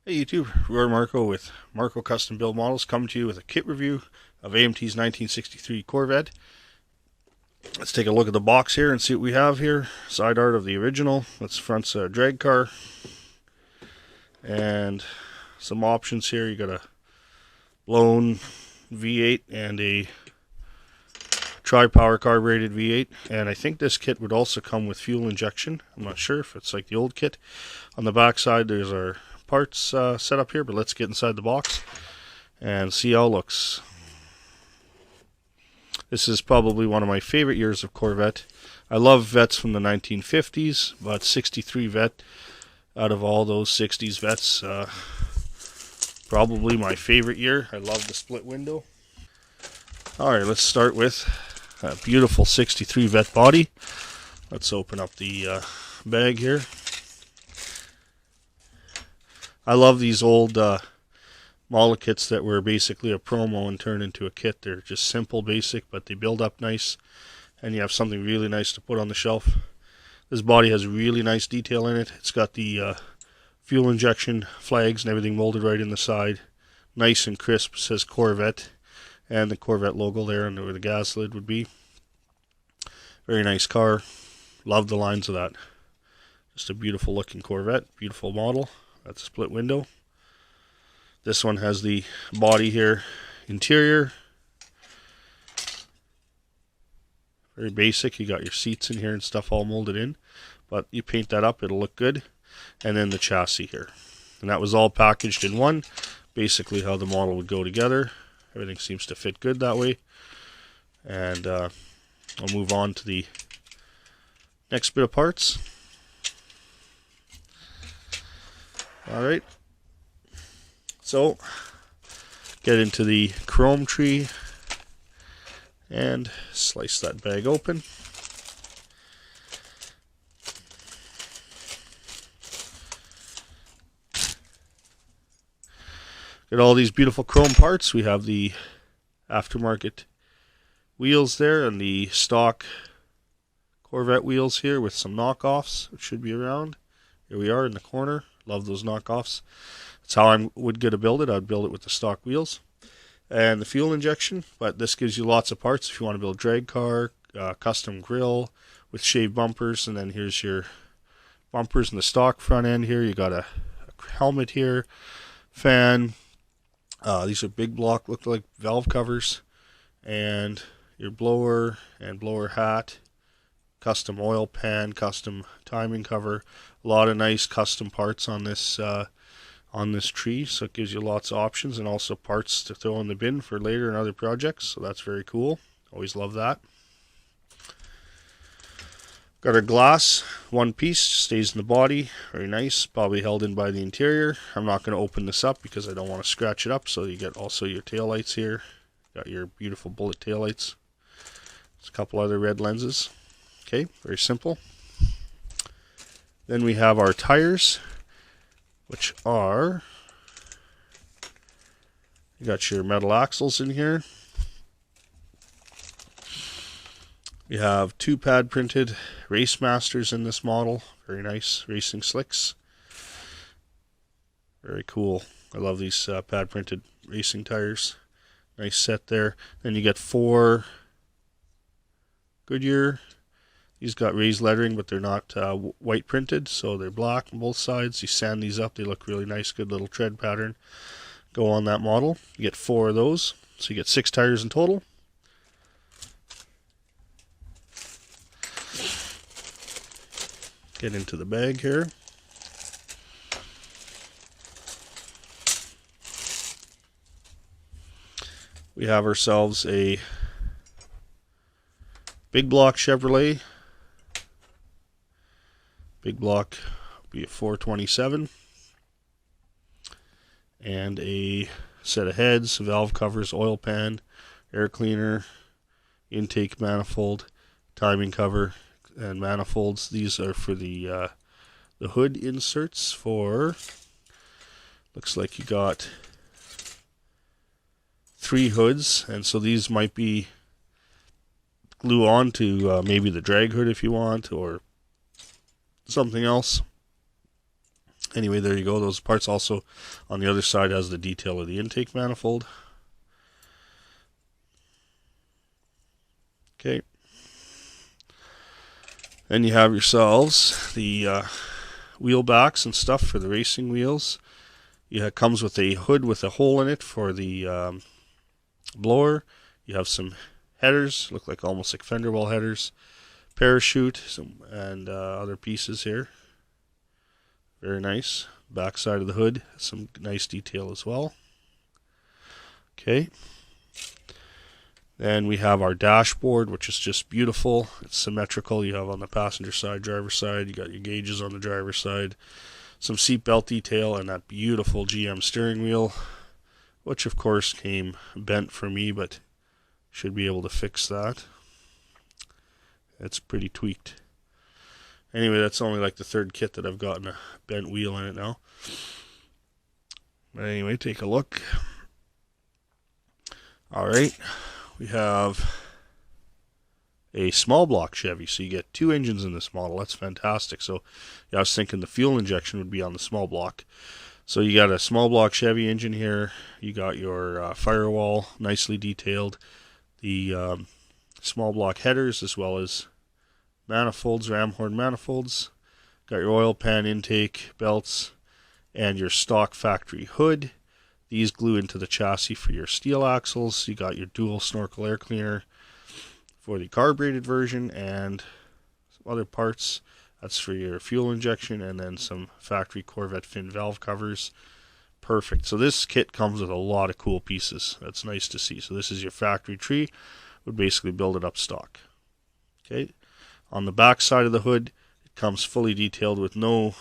Hey YouTube, we're Marko with Marko Custom Build Models, coming to you with a kit review of AMT's 1963 Corvette. Let's take a look at the box here and see what we have here. Side art of the original. That's front's a drag car. And some options here. You got a blown V8 and a tri-power carbureted V8. And I think this kit would also come with fuel injection. I'm not sure if it's like the old kit. On the back side there's our parts set up here, but let's get inside the box and see how it looks. This is probably one of my favorite years of Corvette. I love Vettes from the 1950s, but 63 Vette out of all those 60s Vettes, probably my favorite year. I love the split window. Alright, let's start with a beautiful 63 Vette body. Let's open up the bag here. I love these old model kits that were basically a promo and turned into a kit. They're just simple, basic, but they build up nice, and you have something really nice to put on the shelf. This body has really nice detail in it. It's got the fuel injection flags and everything molded right in the side. Nice and crisp. It says Corvette, and the Corvette logo there and where the gas lid would be. Very nice car. Love the lines of that. Just a beautiful looking Corvette. Beautiful model. That's a split window. This one has the body here, interior. Very basic. You got your seats in here and stuff all molded in, but you paint that up, it'll look good. And then the chassis here. And that was all packaged in one. Basically how the model would go together. Everything seems to fit good that way. And I'll move on to the next bit of parts. Alright, so get into the chrome tree and slice that bag open. Get all these beautiful chrome parts. We have the aftermarket wheels there and the stock Corvette wheels here with some knockoffs. It should be around. Here we are in the corner. Love those knockoffs. That's how I would get to build it. I'd build it with the stock wheels and the fuel injection, but this gives you lots of parts if you want to build a drag car, custom grille with shaved bumpers, and then here's your bumpers in the stock front end here. You got a helmet here, fan. These are big block, look like valve covers, and your blower and blower hat. Custom oil pan, custom timing cover, a lot of nice custom parts on this tree, so it gives you lots of options and also parts to throw in the bin for later and other projects, so that's very cool. Always love that. Got our glass, one piece, stays in the body, very nice, probably held in by the interior. I'm not going to open this up because I don't want to scratch it up, so you get also your tail lights here. Got your beautiful bullet tail lights. There's a couple other red lenses. Okay, very simple. Then we have our tires, which are, you got your metal axles in here. We have two pad printed Race Masters in this model. Very nice racing slicks. Very cool. I love these pad printed racing tires. Nice set there. Then you get four Goodyear. These got raised lettering, but they're not white printed, so they're black on both sides. You sand these up, they look really nice. Good little tread pattern. Go on that model. You get four of those, so you get 6 tires in total. Get into the bag here. We have ourselves a big block Chevrolet. Big block will be a 427. And a set of heads, valve covers, oil pan, air cleaner, intake manifold, timing cover, and manifolds. These are for the hood inserts for, looks like you got 3 hoods, and so these might be glue on to maybe the drag hood if you want, or something else. Anyway, there you go. Those parts. Also on the other side has the detail of the intake manifold. Okay. Then you have yourselves the wheel backs and stuff for the racing wheels. It comes with a hood with a hole in it for the blower. You have some headers, look like almost like fender well headers, parachute, and other pieces here. Very nice. Back side of the hood, some nice detail as well. Okay. Then we have our dashboard, which is just beautiful. It's symmetrical. You have on the passenger side, driver side. You got your gauges on the driver's side. Some seatbelt detail and that beautiful GM steering wheel, which of course came bent for me, but should be able to fix that. It's pretty tweaked. Anyway, that's only like the third kit that I've gotten a bent wheel in it now. But anyway, take a look. Alright, we have a small block Chevy, so you get 2 engines in this model. That's fantastic. So yeah, I was thinking the fuel injection would be on the small block. So you got a small block Chevy engine here. You got your firewall nicely detailed. The small block headers as well as manifolds, ram horn manifolds. Got your oil pan intake belts and your stock factory hood. These glue into the chassis for your steel axles. You got your dual snorkel air cleaner for the carbureted version and some other parts. That's for your fuel injection, and then some factory Corvette fin valve covers. Perfect. So this kit comes with a lot of cool pieces. That's nice to see. So this is your factory tree. Would basically build it up stock. Okay. On the back side of the hood, it comes fully detailed with no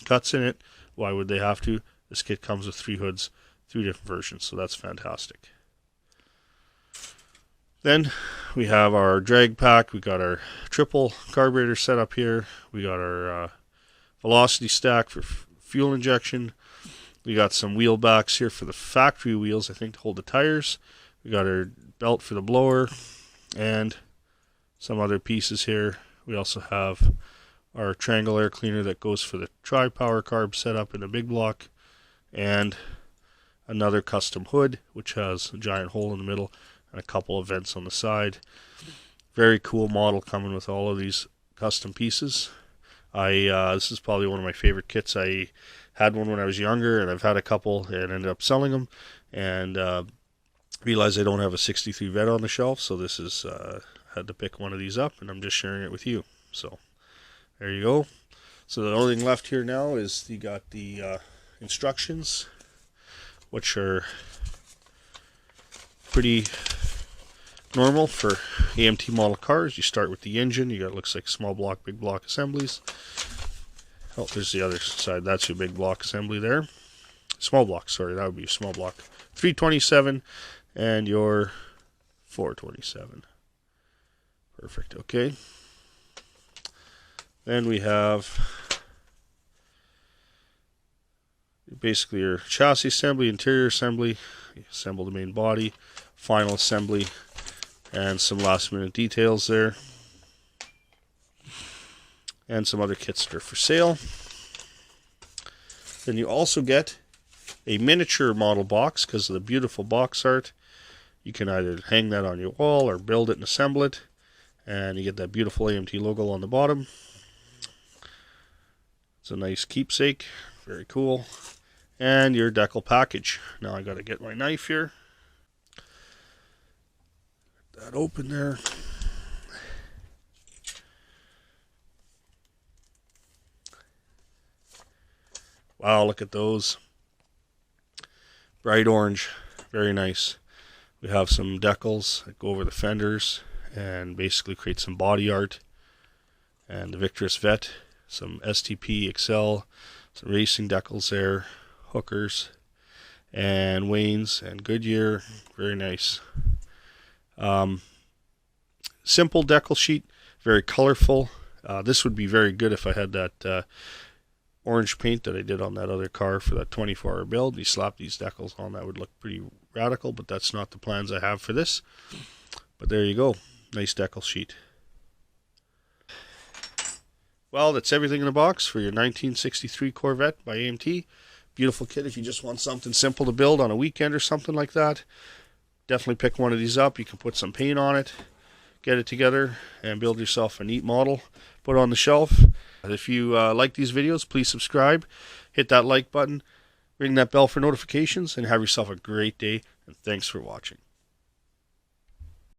cuts in it. Why would they have to? This kit comes with 3 hoods, 3 different versions, so that's fantastic. Then we have our drag pack. We got our triple carburetor set up here. We got our velocity stack for fuel injection. We got some wheel backs here for the factory wheels, I think, to hold the tires. We got our belt for the blower and some other pieces here. We also have our triangle air cleaner that goes for the tri-power carb setup in a big block, and another custom hood which has a giant hole in the middle and a couple of vents on the side. Very cool model coming with all of these custom pieces. This is probably one of my favorite kits. I had one when I was younger, and I've had a couple and ended up selling them, and realized I don't have a 63 Vet on the shelf, so this is had to pick one of these up, and I'm just sharing it with you. So there you go. So the only thing left here now is you got the instructions, which are pretty normal for AMT model cars. You start with the engine. You got, looks like small block, big block assemblies. Oh, there's the other side. That's your big block assembly there. Small block, sorry, that would be your small block. 327 and your 427. Perfect, okay. Then we have basically your chassis assembly, interior assembly, you assemble the main body, final assembly, and some last minute details there. And some other kits that are for sale. Then you also get a miniature model box because of the beautiful box art. You can either hang that on your wall or build it and assemble it. And you get that beautiful AMT logo on the bottom. It's a nice keepsake. Very cool. And your decal package. Now I got to get my knife here. Get that open there. Wow, look at those. Bright orange. Very nice. We have some decals that go over the fenders and basically create some body art. And the Victorous Vet. Some STP, Excel, some racing decals there. Hookers. And Waynes and Goodyear. Very nice. Simple decal sheet. Very colorful. This would be very good if I had that orange paint that I did on that other car for that 24-hour build. You slap these decals on, that would look pretty radical, but that's not the plans I have for this. But there you go. Nice decal sheet. Well, that's everything in a box for your 1963 Corvette by AMT. Beautiful kit if you just want something simple to build on a weekend or something like that. Definitely pick one of these up. You can put some paint on it, get it together, and build yourself a neat model. Put it on the shelf. If you like these videos, please subscribe. Hit that like button. Ring that bell for notifications, and have yourself a great day. And thanks for watching.